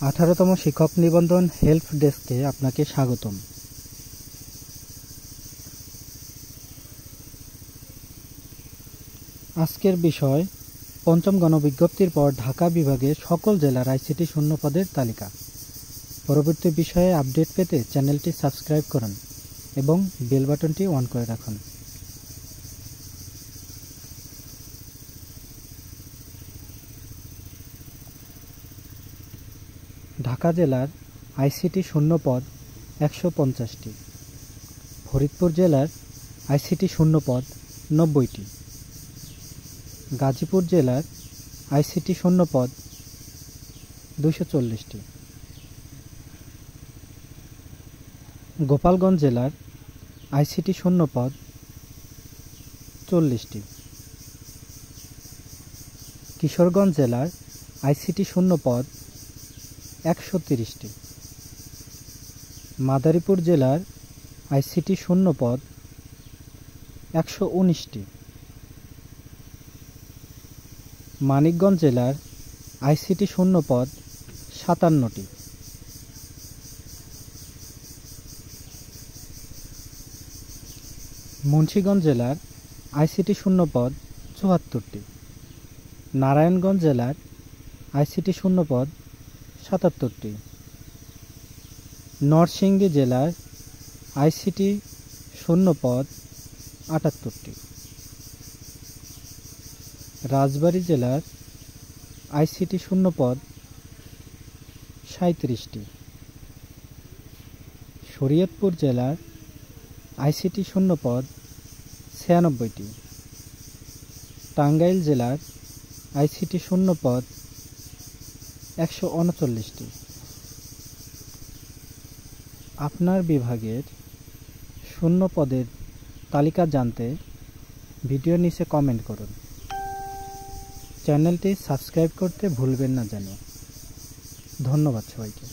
18তম শিক্ষক নিবন্ধন হেল্প ডেস্কে আপনাকে স্বাগতম। আজকের বিষয় পঞ্চম গণবিজ্ঞপ্তির পর ঢাকা বিভাগের সকল জেলার আইসিটি শূন্য পদের তালিকা। পরবর্তী বিষয়ে আপডেট পেতে চ্যানেলটি সাবস্ক্রাইব করুন এবং বেল বাটনটি অন করে রাখুন। ঢাকা জেলার আইসিটি শূন্য পদ 150টি, ফরিদপুর জেলার আইসিটি শূন্য পদ 90টি, গাজীপুর জেলার আইসিটি শূন্য পদ 240টি, গোপালগঞ্জ জেলার আইসিটি শূন্য পদ 40টি, কিশোরগঞ্জ জেলার আইসিটি শূন্য পদ 130টি, মাদারীপুর জেলার আইসিটি শূন্য পদ 119টি, মানিকগঞ্জ জেলার আইসিটি শূন্য পদ 57টি, মুন্সিগঞ্জ জেলার আইসিটি শূন্য পদ 74টি, নারায়ণগঞ্জ জেলার আইসিটি শূন্য পদ 77টি, নরসিংদী জেলার আইসিটি শূন্য পদ 78টি, রাজবাড়ী জেলার আইসিটি শূন্য পদ 37টি, শরীয়তপুর জেলার আইসিটি শূন্য পদ 96টি, টাঙ্গাইল জেলার আইসিটি শূন্য পদ 139টি। আপনার বিভাগের শূন্য পদের তালিকা জানতে ভিডিওর নিচে কমেন্ট করুন। চ্যানেলটি সাবস্ক্রাইব করতে ভুলবেন না যেন। ধন্যবাদ সবাইকে।